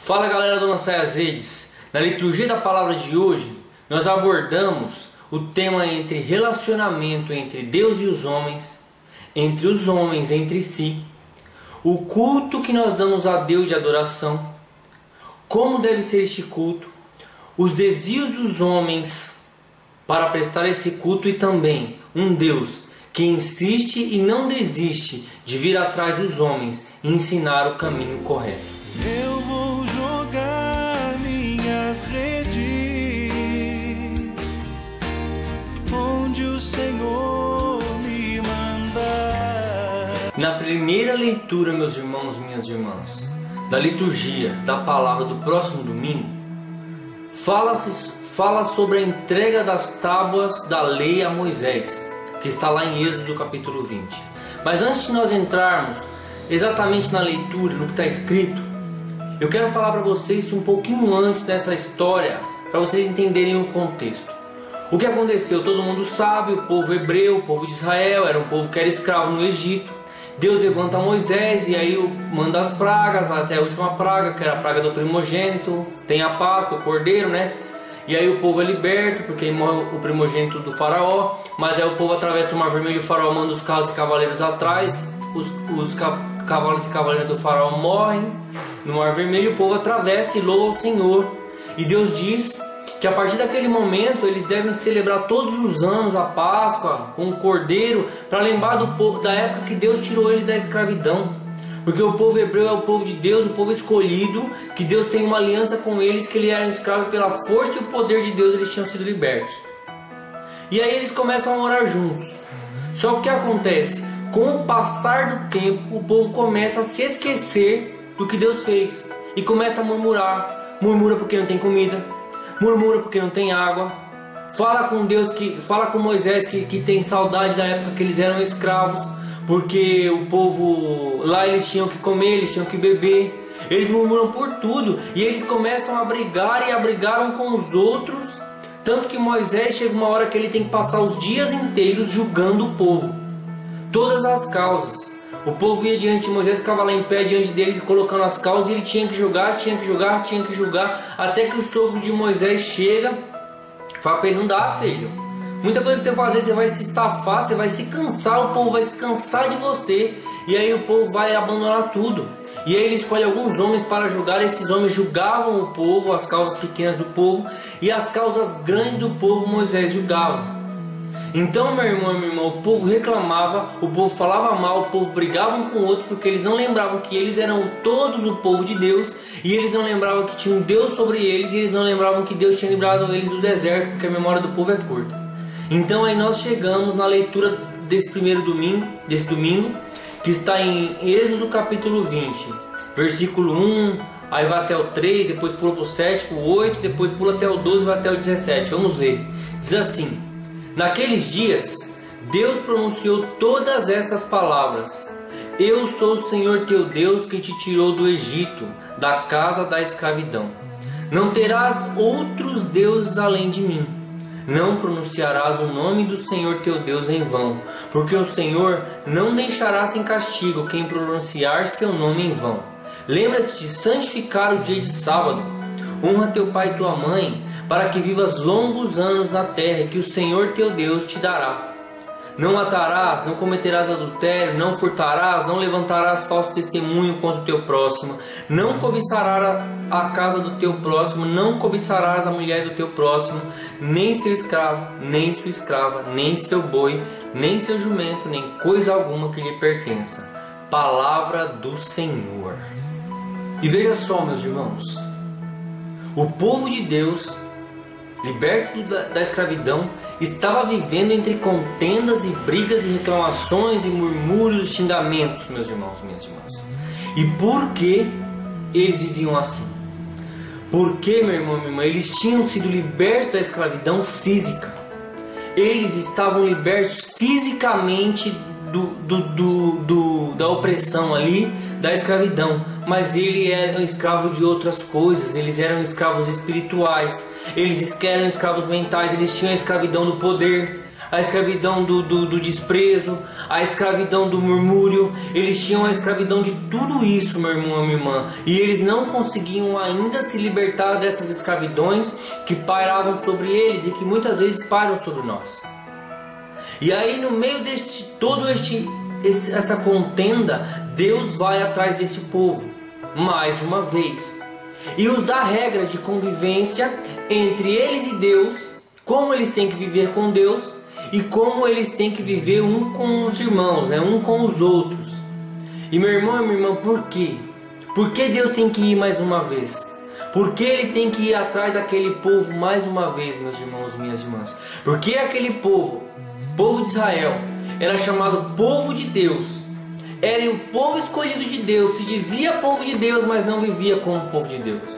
Fala galera do Lançai as Redes. Na liturgia da palavra de hoje, nós abordamos o tema entre relacionamento entre Deus e os homens entre si, o culto que nós damos a Deus de adoração, como deve ser este culto, os desvios dos homens para prestar esse culto e também um Deus que insiste e não desiste de vir atrás dos homens e ensinar o caminho correto. Eu vou jogar minhas redes onde o Senhor me mandar. Na primeira leitura, meus irmãos e minhas irmãs, da liturgia da palavra do próximo domingo, fala sobre a entrega das tábuas da lei a Moisés, que está lá em Êxodo capítulo 20. Mas antes de nós entrarmos exatamente na leitura, no que está escrito, eu quero falar para vocês um pouquinho antes dessa história, para vocês entenderem o contexto. O que aconteceu? Todo mundo sabe, o povo hebreu, o povo de Israel, era um povo que era escravo no Egito. Deus levanta Moisés e aí manda as pragas, até a última praga, que era a praga do primogênito. Tem a Páscoa, o cordeiro, né? E aí o povo é liberto, porque morre o primogênito do faraó. Mas aí o povo atravessa o Mar Vermelho e o faraó manda os carros e cavaleiros atrás. Os cavalos e cavaleiros do faraó morrem no Mar Vermelho e o povo atravessa e louva ao Senhor. E Deus diz que a partir daquele momento eles devem celebrar todos os anos a Páscoa com o cordeiro, para lembrar do povo, da época que Deus tirou eles da escravidão. Porque o povo hebreu é o povo de Deus, o povo escolhido, que Deus tem uma aliança com eles, que eles eram escravos pela força e o poder de Deus, eles tinham sido libertos. E aí eles começam a orar juntos. Só que o que acontece? Com o passar do tempo, o povo começa a se esquecer do que Deus fez e começa a murmurar. Murmura porque não tem comida, murmura porque não tem água. Fala com Deus, fala com Moisés que tem saudade da época que eles eram escravos, porque o povo lá, eles tinham que comer, eles tinham que beber. Eles murmuram por tudo e eles começam a brigar, e a brigar um com os outros. Tanto que Moisés chega uma hora que ele tem que passar os dias inteiros julgando o povo, todas as causas. O povo ia diante de Moisés, ficava lá em pé diante deles, colocando as causas, e ele tinha que julgar, até que o sogro de Moisés chega. Fala pra ele: não dá, filho, muita coisa que você fazer, você vai se estafar, você vai se cansar, o povo vai se cansar de você. E aí o povo vai abandonar tudo. E aí ele escolhe alguns homens para julgar. Esses homens julgavam o povo, as causas pequenas do povo, e as causas grandes do povo Moisés julgava. Então, meu irmão e minha irmã, o povo reclamava, o povo falava mal, o povo brigava um com o outro, porque eles não lembravam que eles eram todos o povo de Deus, e eles não lembravam que tinha um Deus sobre eles, e eles não lembravam que Deus tinha livrado eles do deserto, porque a memória do povo é curta. Então aí nós chegamos na leitura desse domingo, que está em Êxodo capítulo 20, versículo 1, aí vai até o 3, depois pula para o 7, para o 8, depois pula até o 12 e vai até o 17. Vamos ler. Diz assim: naqueles dias, Deus pronunciou todas estas palavras: Eu sou o Senhor teu Deus, que te tirou do Egito, da casa da escravidão. Não terás outros deuses além de mim. Não pronunciarás o nome do Senhor teu Deus em vão, porque o Senhor não deixará sem castigo quem pronunciar seu nome em vão. Lembra-te de santificar o dia de sábado. Honra teu pai e tua mãe, para que vivas longos anos na terra que o Senhor teu Deus te dará. Não matarás, não cometerás adultério, não furtarás, não levantarás falso testemunho contra o teu próximo, não cobiçarás a casa do teu próximo, não cobiçarás a mulher do teu próximo, nem seu escravo, nem sua escrava, nem seu boi, nem seu jumento, nem coisa alguma que lhe pertença. Palavra do Senhor. E veja só, meus irmãos, o povo de Deus, liberto da escravidão, estava vivendo entre contendas e brigas e reclamações e murmúrios e xingamentos, meus irmãos e minhas irmãs. E por que eles viviam assim? Porque, meu irmão e minha irmã, eles tinham sido libertos da escravidão física. Eles estavam libertos fisicamente da opressão ali, da escravidão, mas ele era escravo de outras coisas. Eles eram escravos espirituais, eles eram escravos mentais, eles tinham a escravidão do poder, a escravidão do desprezo, a escravidão do murmúrio. Eles tinham a escravidão de tudo isso, meu irmão e minha irmã. E eles não conseguiam ainda se libertar dessas escravidões que pairavam sobre eles e que muitas vezes pairam sobre nós. E aí, no meio deste essa contenda, Deus vai atrás desse povo mais uma vez e os dá regras de convivência entre eles e Deus, como eles têm que viver com Deus e como eles têm que viver um com os irmãos, um com os outros. E meu irmão e minha irmã, por quê? Por que Deus tem que ir mais uma vez? Por que Ele tem que ir atrás daquele povo mais uma vez, meus irmãos e minhas irmãs? Porque aquele povo de Israel, era chamado povo de Deus. Era o povo escolhido de Deus. Se dizia povo de Deus, mas não vivia como povo de Deus.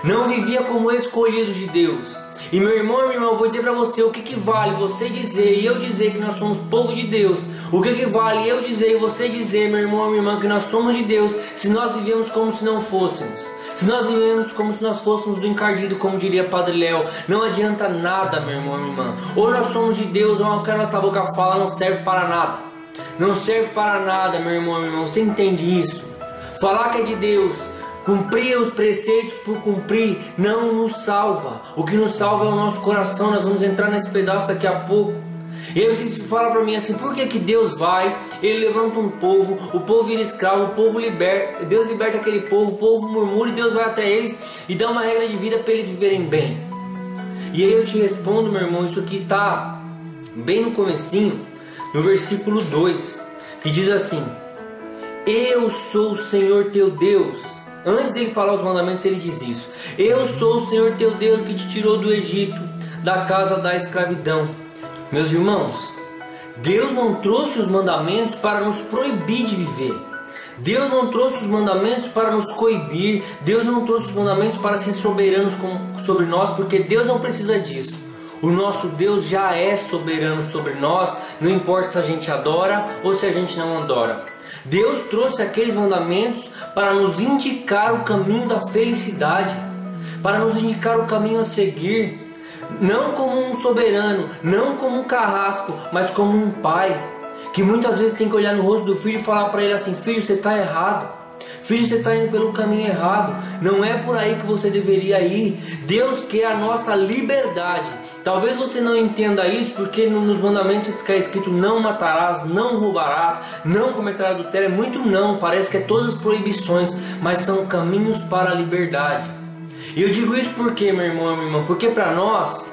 Não vivia como escolhido de Deus. E meu irmão e minha irmã, eu vou dizer para você o que vale você dizer e eu dizer que nós somos povo de Deus. O que vale eu dizer e você dizer, meu irmão e minha irmã, que nós somos de Deus, se nós vivemos como se não fôssemos. Se nós vivemos como se nós fôssemos do encardido, como diria Padre Léo, não adianta nada, meu irmão e minha irmã. Ou nós somos de Deus, ou o que a nossa boca fala não serve para nada. Não serve para nada, meu irmão e minha irmã. Você entende isso? Falar que é de Deus, cumprir os preceitos por cumprir, não nos salva. O que nos salva é o nosso coração. Nós vamos entrar nesse pedaço daqui a pouco. E aí você fala para mim assim, por que Deus vai, Ele levanta um povo, o povo vira escravo, o povo liberta, Deus liberta aquele povo, o povo murmura e Deus vai até eles e dá uma regra de vida para eles viverem bem. E aí eu te respondo, meu irmão, isso aqui está bem no comecinho, no versículo 2, que diz assim: eu sou o Senhor teu Deus. Antes dele falar os mandamentos, ele diz isso: eu sou o Senhor teu Deus que te tirou do Egito, da casa da escravidão. Meus irmãos, Deus não trouxe os mandamentos para nos proibir de viver. Deus não trouxe os mandamentos para nos coibir. Deus não trouxe os mandamentos para ser soberanos sobre nós, porque Deus não precisa disso. O nosso Deus já é soberano sobre nós, não importa se a gente adora ou se a gente não adora. Deus trouxe aqueles mandamentos para nos indicar o caminho da felicidade, para nos indicar o caminho a seguir. Não como um soberano, não como um carrasco, mas como um pai, que muitas vezes tem que olhar no rosto do filho e falar para ele assim: filho, você está errado. Filho, você está indo pelo caminho errado. Não é por aí que você deveria ir. Deus quer a nossa liberdade. Talvez você não entenda isso, porque nos mandamentos está escrito: não matarás, não roubarás, não cometerás adultério. É muito não, parece que é todas as proibições, mas são caminhos para a liberdade. E eu digo isso porque, meu irmão e minha irmã, porque para nós,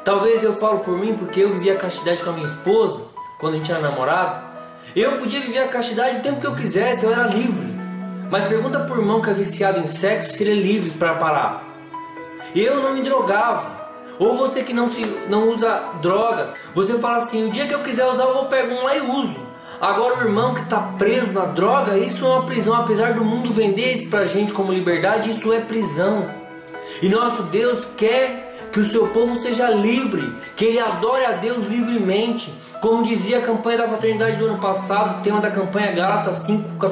talvez eu falo por mim, porque eu vivia a castidade com a minha esposa, quando a gente era namorado. Eu podia viver a castidade o tempo que eu quisesse, eu era livre. Mas pergunta por irmão que é viciado em sexo se ele é livre para parar. Eu não me drogava. Ou você que não usa drogas, você fala assim: o dia que eu quiser usar eu vou pegar um lá e uso. Agora o irmão que está preso na droga, isso é uma prisão. Apesar do mundo vender isso pra gente como liberdade, isso é prisão. E nosso Deus quer que o seu povo seja livre, que ele adore a Deus livremente. Como dizia a campanha da fraternidade do ano passado, o tema da campanha Gálatas 5,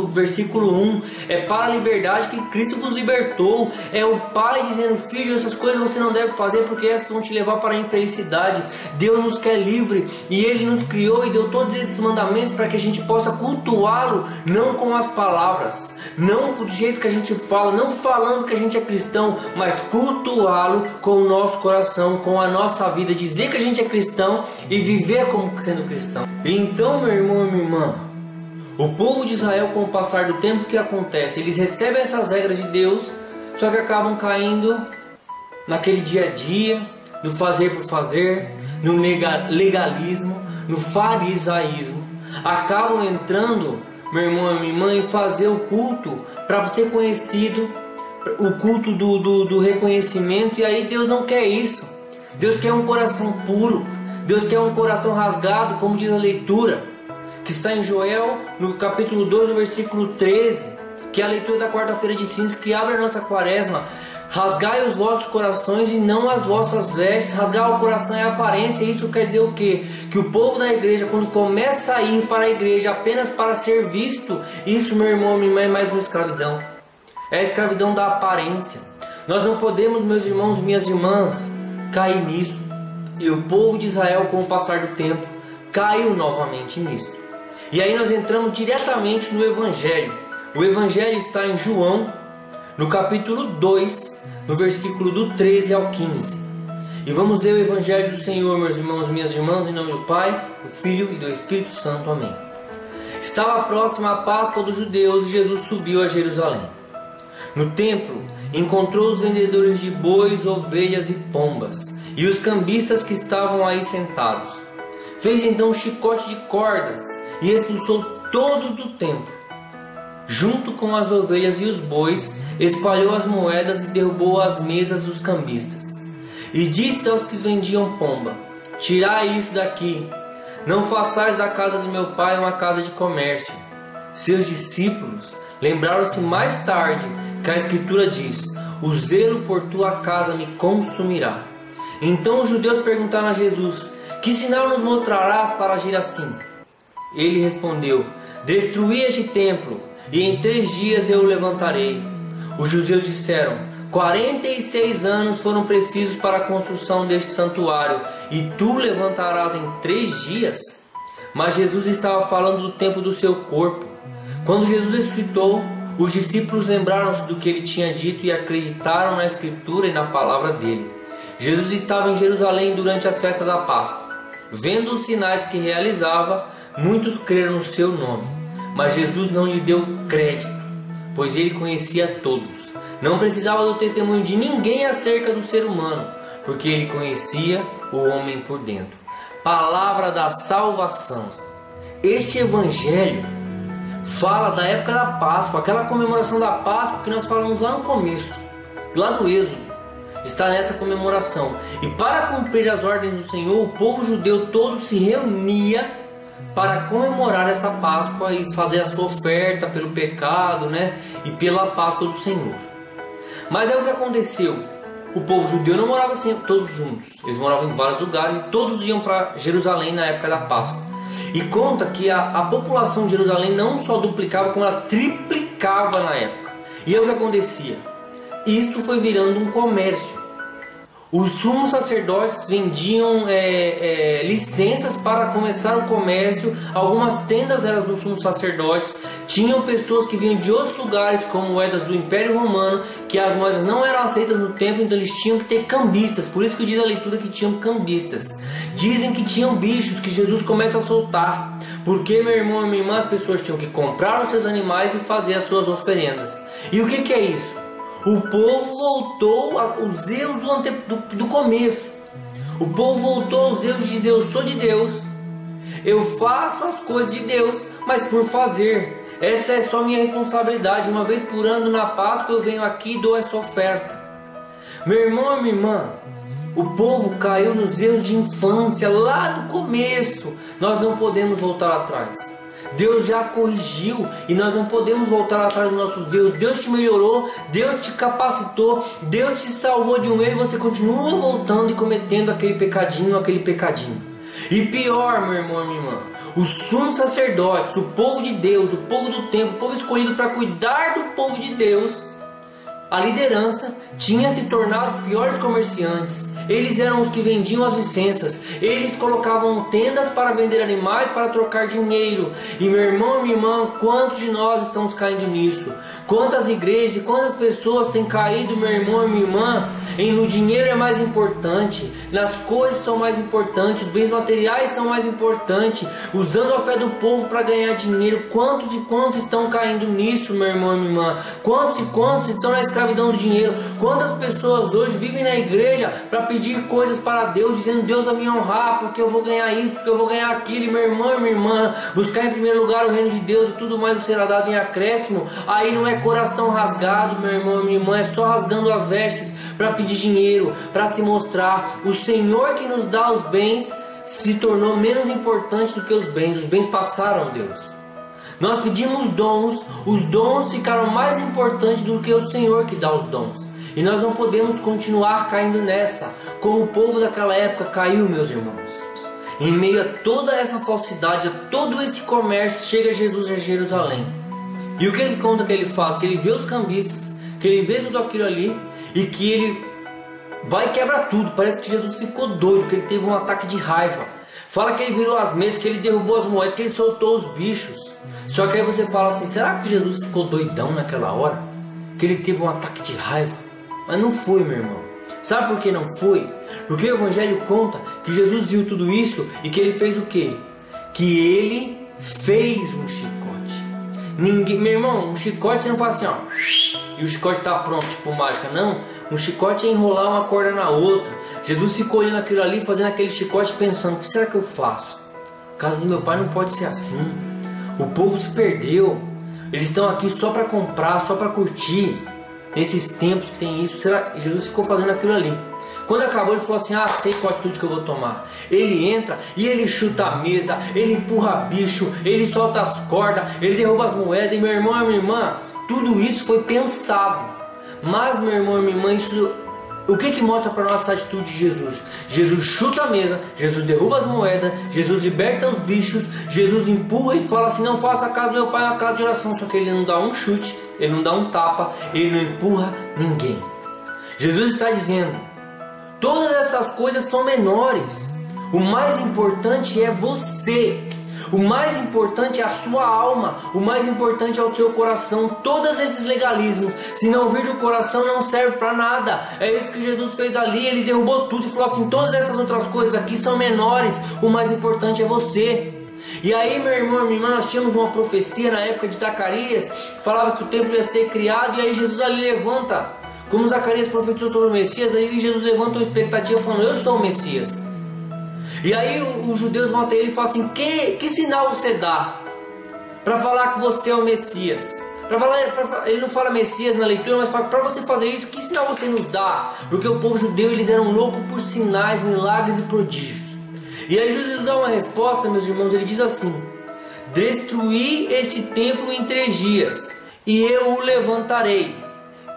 versículo 1, é para a liberdade que Cristo vos libertou. É o Pai dizendo: filho, essas coisas você não deve fazer, porque essas vão te levar para a infelicidade. Deus nos quer livre, e Ele nos criou e deu todos esses mandamentos para que a gente possa cultuá-lo, não com as palavras, não do jeito que a gente fala, não falando que a gente é cristão, mas cultuá-lo com o nosso coração, com a nossa vida, dizer que a gente é cristão e viver como sendo cristão. Então, meu irmão e minha irmã, o povo de Israel, com o passar do tempo, o que acontece? Eles recebem essas regras de Deus, só que acabam caindo naquele dia a dia, no fazer por fazer, no legalismo, no farisaísmo. Acabam entrando, meu irmão e minha irmã, em fazer o culto para ser conhecido, o culto do reconhecimento. E aí Deus não quer isso. Deus quer um coração puro. Deus quer um coração rasgado, como diz a leitura, que está em Joel, no capítulo 2, no versículo 13, que é a leitura da quarta-feira de cinzas, que abre a nossa quaresma. Rasgai os vossos corações e não as vossas vestes. Rasgar o coração é a aparência. Isso quer dizer o quê? Que o povo da igreja, quando começa a ir para a igreja apenas para ser visto, isso, meu irmão, minha irmã, é mais uma escravidão. É a escravidão da aparência. Nós não podemos, meus irmãos e minhas irmãs, cair nisso. E o povo de Israel, com o passar do tempo, caiu novamente nisso. E aí nós entramos diretamente no Evangelho. O Evangelho está em João, no capítulo 2, no versículo do 13 ao 15. E vamos ler o Evangelho do Senhor, meus irmãos e minhas irmãs, em nome do Pai, do Filho e do Espírito Santo. Amém. Estava próxima a Páscoa dos judeus e Jesus subiu a Jerusalém. No templo, encontrou os vendedores de bois, ovelhas e pombas, e os cambistas que estavam aí sentados. Fez então um chicote de cordas e expulsou todos do templo. Junto com as ovelhas e os bois, espalhou as moedas e derrubou as mesas dos cambistas. E disse aos que vendiam pomba: tirai isso daqui, não façais da casa de meu pai uma casa de comércio. Seus discípulos lembraram-se mais tarde que a Escritura diz: o zelo por tua casa me consumirá. Então os judeus perguntaram a Jesus: que sinal nos mostrarás para agir assim? Ele respondeu: destruí este templo, e em 3 dias eu o levantarei. Os judeus disseram: 46 anos foram precisos para a construção deste santuário, e tu o levantarás em 3 dias? Mas Jesus estava falando do tempo do seu corpo. Quando Jesus ressuscitou, os discípulos lembraram-se do que ele tinha dito e acreditaram na Escritura e na palavra dele. Jesus estava em Jerusalém durante as festas da Páscoa. Vendo os sinais que realizava, muitos creram no seu nome. Mas Jesus não lhe deu crédito, pois ele conhecia todos. Não precisava do testemunho de ninguém acerca do ser humano, porque ele conhecia o homem por dentro. Palavra da salvação. Este evangelho fala da época da Páscoa, aquela comemoração da Páscoa que nós falamos lá no começo, lá no Êxodo. Está nessa comemoração. E para cumprir as ordens do Senhor, o povo judeu todo se reunia para comemorar essa Páscoa e fazer a sua oferta pelo pecado, e pela Páscoa do Senhor. Mas é o que aconteceu. O povo judeu não morava sempre todos juntos. Eles moravam em vários lugares e todos iam para Jerusalém na época da Páscoa. E conta que a população de Jerusalém não só duplicava, como ela triplicava na época. E é o que acontecia. Isto foi virando um comércio. Os sumos sacerdotes vendiam licenças para começar o comércio. Algumas tendas eram dos sumos sacerdotes. Tinham pessoas que vinham de outros lugares, como moedas do Império Romano, que as moedas não eram aceitas no templo, então eles tinham que ter cambistas. Por isso que diz a leitura que tinham cambistas. Dizem que tinham bichos que Jesus começa a soltar. Porque, meu irmão e minha irmã, as pessoas tinham que comprar os seus animais e fazer as suas oferendas. E o que é isso? O povo voltou ao zelo do começo. O povo voltou ao zelo de dizer: eu sou de Deus, eu faço as coisas de Deus, mas por fazer. Essa é só minha responsabilidade. Uma vez por ano na Páscoa eu venho aqui e dou essa oferta. Meu irmão e minha irmã, o povo caiu nos erros de infância lá do começo. Nós não podemos voltar atrás. Deus já corrigiu e nós não podemos voltar atrás dos nossos Deus. Deus te melhorou, Deus te capacitou, Deus te salvou de um erro e você continua voltando e cometendo aquele pecadinho. E pior, meu irmão e minha irmã, os sumos sacerdotes, o povo de Deus, o povo do templo, o povo escolhido para cuidar do povo de Deus, a liderança tinha se tornado os piores comerciantes. Eles eram os que vendiam as licenças. Eles colocavam tendas para vender animais, para trocar dinheiro. E meu irmão e minha irmã, quantos de nós estamos caindo nisso? Quantas igrejas e quantas pessoas têm caído, meu irmão e minha irmã, no dinheiro é mais importante, nas coisas são mais importantes, os bens materiais são mais importantes, usando a fé do povo para ganhar dinheiro. Quantos e quantos estão caindo nisso, meu irmão e minha irmã? Quantos e quantos estão na escravidão do dinheiro? Quantas pessoas hoje vivem na igreja para pedir coisas para Deus, dizendo: Deus vai me honrar porque eu vou ganhar isso, porque eu vou ganhar aquilo. E meu irmão e minha irmã, buscar em primeiro lugar o reino de Deus e tudo mais será dado em acréscimo. Aí não é coração rasgado, meu irmão e minha irmã, é só rasgando as vestes para pedir dinheiro, para se mostrar. O Senhor que nos dá os bens se tornou menos importante do que os bens passaram, Deus. Nós pedimos dons, os dons ficaram mais importantes do que o Senhor que dá os dons. E nós não podemos continuar caindo nessa, como o povo daquela época caiu, meus irmãos. Em meio a toda essa falsidade, a todo esse comércio, chega Jesus a Jerusalém. E o que ele conta que ele faz? Que ele vê os cambistas, que ele vê tudo aquilo ali, e que ele vai e quebra tudo. Parece que Jesus ficou doido, que ele teve um ataque de raiva. Fala que ele virou as mesas, que ele derrubou as moedas, que ele soltou os bichos. Só que aí você fala assim, será que Jesus ficou doidão naquela hora? Que ele teve um ataque de raiva? Mas não foi, meu irmão. Sabe por que não foi? Porque o Evangelho conta que Jesus viu tudo isso e que ele fez o quê? Que ele fez um chicote. Ninguém, meu irmão, um chicote você não faz assim, ó, e o chicote tá pronto, tipo mágica. Não, um chicote é enrolar uma corda na outra. Jesus ficou olhando aquilo ali, fazendo aquele chicote, pensando, o que será que eu faço? A casa do meu pai não pode ser assim. O povo se perdeu. Eles estão aqui só para comprar, só para curtir. Nesses tempos que tem isso, Jesus ficou fazendo aquilo ali. Quando acabou, ele falou assim, sei qual atitude que eu vou tomar. Ele entra e ele chuta a mesa, ele empurra bicho, ele solta as cordas, ele derruba as moedas. E meu irmão e minha irmã, tudo isso foi pensado. Mas meu irmão e minha irmã, o que mostra para nós essa atitude de Jesus? Jesus chuta a mesa, Jesus derruba as moedas, Jesus liberta os bichos, Jesus empurra e fala assim, não faça a casa do meu pai uma casa de oração. Só que ele não dá um chute, ele não dá um tapa, ele não empurra ninguém. Jesus está dizendo, todas essas coisas são menores. O mais importante é você. O mais importante é a sua alma. O mais importante é o seu coração. Todos esses legalismos, se não vir do coração, não serve para nada. É isso que Jesus fez ali. Ele derrubou tudo e falou assim, todas essas outras coisas aqui são menores. O mais importante é você. E aí, meu irmão e minha irmã, nós tínhamos uma profecia na época de Zacarias, que falava que o templo ia ser criado. E aí Jesus ali levanta, como Zacarias profetizou sobre o Messias, aí Jesus levanta uma expectativa falando, eu sou o Messias. E aí os judeus vão até ele e falam assim, que sinal você dá para falar que você é o Messias? Ele não fala Messias na leitura, mas fala, para você fazer isso, que sinal você nos dá? Porque o povo judeu, eles eram loucos por sinais, milagres e prodígios. E aí Jesus dá uma resposta, meus irmãos, ele diz assim, destruí este templo em 3 dias, e eu o levantarei.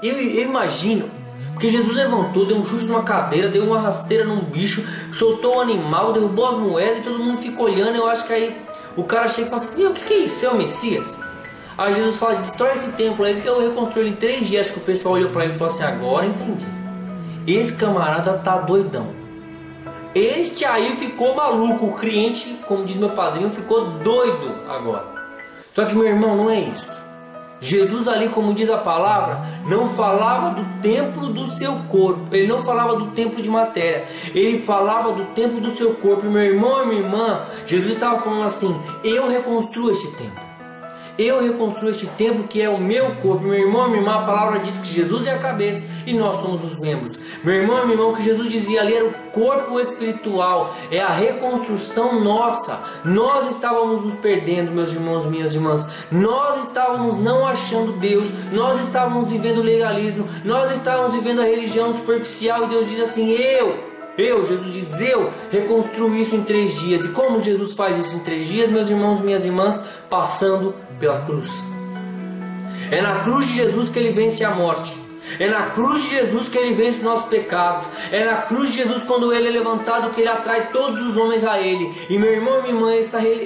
Eu imagino, porque Jesus levantou, deu um chute numa cadeira, deu uma rasteira num bicho, soltou um animal, derrubou as moedas e todo mundo fica olhando. Eu acho que aí o cara chega e fala assim, meu, o que é isso? É o Messias? Aí Jesus fala, destrói esse templo aí que eu reconstruí ele em 3 dias. Acho que o pessoal olhou para ele e falou assim, agora entendi. Esse camarada tá doidão. Este aí ficou maluco, o cliente, como diz meu padrinho, ficou doido agora. Só que, meu irmão, não é isso. Jesus ali, como diz a palavra, não falava do templo do seu corpo. Ele não falava do templo de matéria. Ele falava do templo do seu corpo. E meu irmão e minha irmã, Jesus estava falando assim, eu reconstruo este templo. Eu reconstruo este templo que é o meu corpo. Meu irmão e minha irmã, a palavra diz que Jesus é a cabeça e nós somos os membros. Meu irmão e minha irmã, o que Jesus dizia ali era o corpo espiritual. É a reconstrução nossa. Nós estávamos nos perdendo, meus irmãos e minhas irmãs. Nós estávamos não achando Deus. Nós estávamos vivendo o legalismo. Nós estávamos vivendo a religião superficial. E Deus diz assim, Jesus diz, eu reconstruo isso em 3 dias. E como Jesus faz isso em 3 dias, meus irmãos e minhas irmãs? Passando pela cruz. É na cruz de Jesus que ele vence a morte. É na cruz de Jesus que ele vence nossos pecados. É na cruz de Jesus, quando ele é levantado, que ele atrai todos os homens a ele. E meu irmão e minha irmã,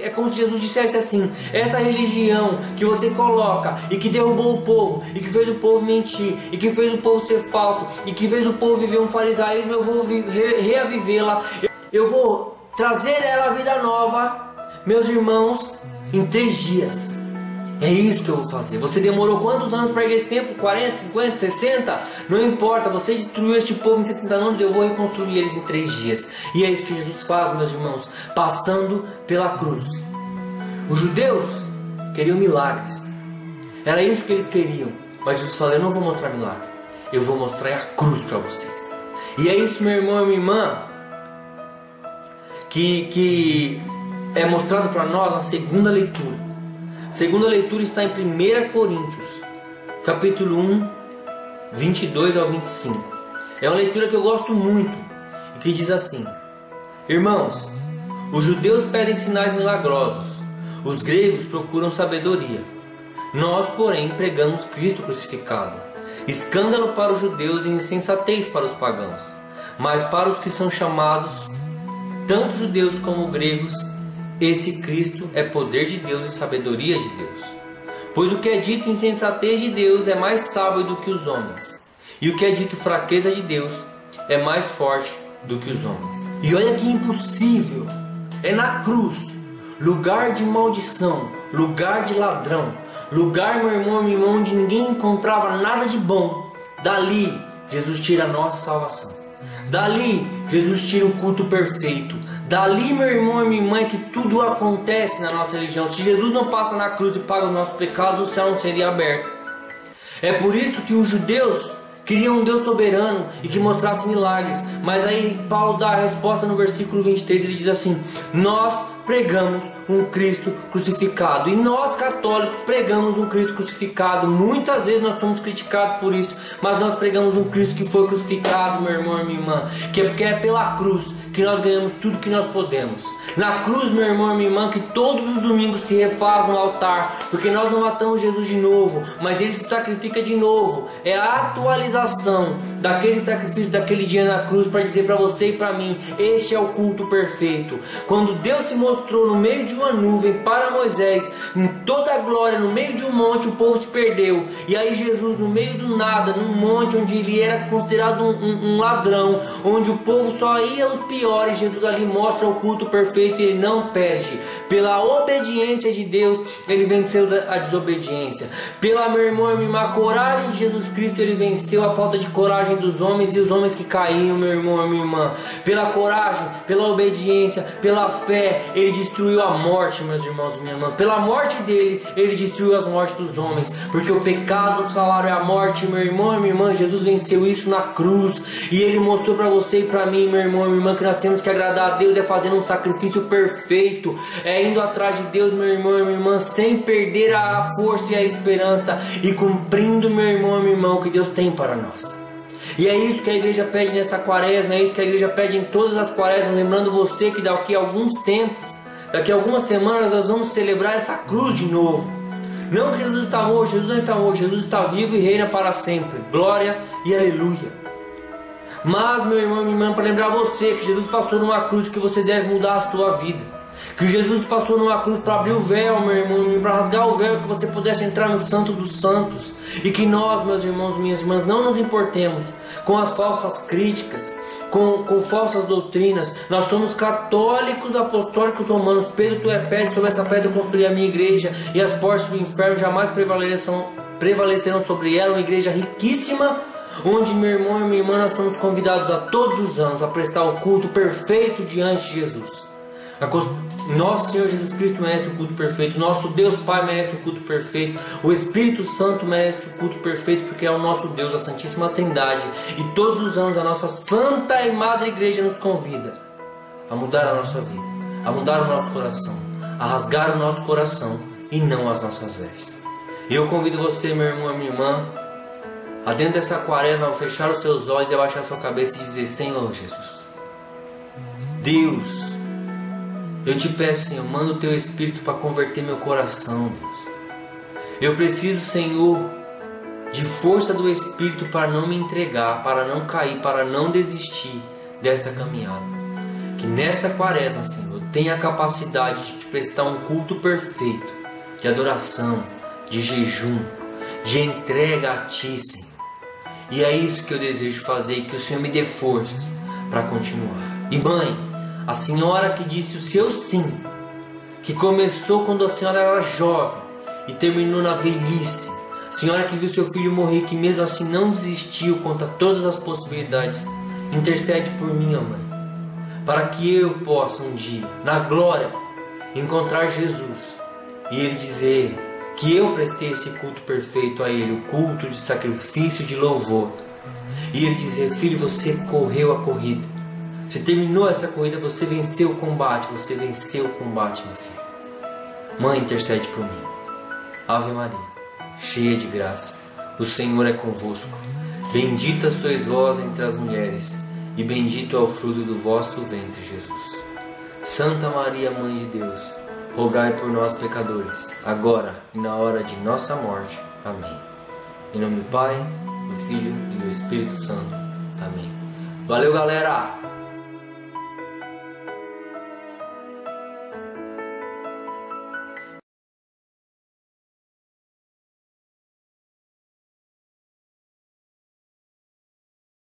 é como se Jesus dissesse assim, essa religião que você coloca e que derrubou o povo, e que fez o povo mentir, e que fez o povo ser falso, e que fez o povo viver um farisaísmo, eu vou reavivê-la. Eu vou trazer ela à vida nova, meus irmãos, em 3 dias. É isso que eu vou fazer. Você demorou quantos anos para esse tempo? 40, 50, 60? Não importa, você destruiu este povo em 60 anos, eu vou reconstruir eles em 3 dias. E é isso que Jesus faz, meus irmãos, passando pela cruz. Os judeus queriam milagres. Era isso que eles queriam. Mas Jesus falou, eu não vou mostrar milagre. Eu vou mostrar a cruz para vocês. E é isso, meu irmão e minha irmã, que é mostrado para nós na segunda leitura. A segunda leitura está em 1 Coríntios, capítulo 1, 22 ao 25. É uma leitura que eu gosto muito e que diz assim: irmãos, os judeus pedem sinais milagrosos, os gregos procuram sabedoria. Nós, porém, pregamos Cristo crucificado, escândalo para os judeus e insensatez para os pagãos. Mas para os que são chamados, tanto judeus como gregos, esse Cristo é poder de Deus e sabedoria de Deus. Pois o que é dito insensatez de Deus é mais sábio do que os homens, e o que é dito fraqueza de Deus é mais forte do que os homens. E olha que impossível, é na cruz, lugar de maldição, lugar de ladrão, lugar, meu irmão, minha irmã, onde ninguém encontrava nada de bom. Dali, Jesus tira a nossa salvação. Dali, Jesus tira o culto perfeito. Dali, meu irmão e minha irmã, é que tudo acontece na nossa religião. Se Jesus não passa na cruz e paga os nossos pecados, o céu não seria aberto. É por isso que os judeus queriam um Deus soberano e que mostrasse milagres. Mas aí Paulo dá a resposta no versículo 23, ele diz assim: nós pregamos um Cristo crucificado. E nós católicos pregamos um Cristo crucificado. Muitas vezes nós somos criticados por isso, mas nós pregamos um Cristo que foi crucificado, meu irmão e minha irmã, que é porque é pela cruz que nós ganhamos tudo que nós podemos. Na cruz, meu irmão e minha irmã, que todos os domingos se refaz no altar, porque nós não matamos Jesus de novo, mas Ele se sacrifica de novo. É a atualização daquele sacrifício daquele dia na cruz para dizer para você e para mim: este é o culto perfeito. Quando Deus se mostrou no meio de uma nuvem para Moisés, em toda a glória, no meio de um monte, o povo se perdeu. E aí Jesus, no meio do nada, num monte onde ele era considerado um ladrão, onde o povo só ia os piores, Jesus ali mostra o culto perfeito e ele não perde. Pela obediência de Deus, ele venceu a desobediência. Pela, meu irmão e minha irmã, a coragem de Jesus Cristo, ele venceu a falta de coragem dos homens e os homens que caíam, meu irmão e minha irmã. Pela coragem, pela obediência, pela fé, ele destruiu a morte, meus irmãos e minhas irmãs. Pela morte dele, ele destruiu as mortes dos homens, porque o pecado, o salário é a morte, meu irmão e minha irmã. Jesus venceu isso na cruz e ele mostrou para você e para mim, meu irmão e minha irmã, que nós temos que agradar a Deus é fazendo um sacrifício perfeito, é indo atrás de Deus, meu irmão e minha irmã, sem perder a força e a esperança, e cumprindo, meu irmão e minha irmã, o que Deus tem para nós. E é isso que a igreja pede nessa quaresma, é isso que a igreja pede em todas as quaresmas, lembrando você que daqui a alguns tempos, daqui a algumas semanas, nós vamos celebrar essa cruz de novo. Não que Jesus está morto, Jesus não está morto, Jesus está vivo e reina para sempre. Glória e aleluia. Mas, meu irmão e minha irmã, para lembrar você que Jesus passou numa cruz, que você deve mudar a sua vida. Que Jesus passou numa cruz para abrir o véu, meu irmão, para rasgar o véu, que você pudesse entrar no Santo dos Santos. E que nós, meus irmãos e minhas irmãs, não nos importemos com as falsas críticas, com falsas doutrinas. Nós somos católicos, apostólicos, romanos. Pedro, tu é pedra, sobre essa pedra eu construí a minha igreja, e as portas do inferno jamais prevalecerão sobre ela. Uma igreja riquíssima, onde, meu irmão e minha irmã, nós somos convidados a todos os anos a prestar o culto perfeito diante de Jesus. Nosso Senhor Jesus Cristo merece o culto perfeito, nosso Deus Pai merece o culto perfeito, o Espírito Santo merece o culto perfeito, porque é o nosso Deus, a Santíssima Trindade. E todos os anos a nossa Santa e Madre Igreja nos convida a mudar a nossa vida, a mudar o nosso coração, a rasgar o nosso coração e não as nossas vestes. E eu convido você, meu irmão e minha irmã, a dentro dessa quaresma, a fechar os seus olhos e abaixar sua cabeça e dizer: Senhor Jesus, Deus, eu te peço, Senhor, manda o teu Espírito para converter meu coração, Deus. Eu preciso, Senhor, de força do Espírito para não me entregar, para não cair, para não desistir desta caminhada. Que nesta quaresma, Senhor, eu tenha a capacidade de te prestar um culto perfeito, de adoração, de jejum, de entrega a Ti, Senhor. E é isso que eu desejo fazer, e que o Senhor me dê forças para continuar. E mãe, a senhora que disse o seu sim, que começou quando a senhora era jovem e terminou na velhice, a senhora que viu seu filho morrer, que mesmo assim não desistiu contra todas as possibilidades, intercede por mim, ó mãe, para que eu possa um dia, na glória, encontrar Jesus e Ele dizer que eu prestei esse culto perfeito a Ele, o culto de sacrifício, de louvor, e Ele dizer: filho, você correu a corrida, você terminou essa corrida, você venceu o combate, meu filho. Mãe, intercede por mim. Ave Maria, cheia de graça, o Senhor é convosco. Bendita sois vós entre as mulheres, e bendito é o fruto do vosso ventre, Jesus. Santa Maria, Mãe de Deus, rogai por nós, pecadores, agora e na hora de nossa morte. Amém. Em nome do Pai, do Filho e do Espírito Santo. Amém. Valeu, galera!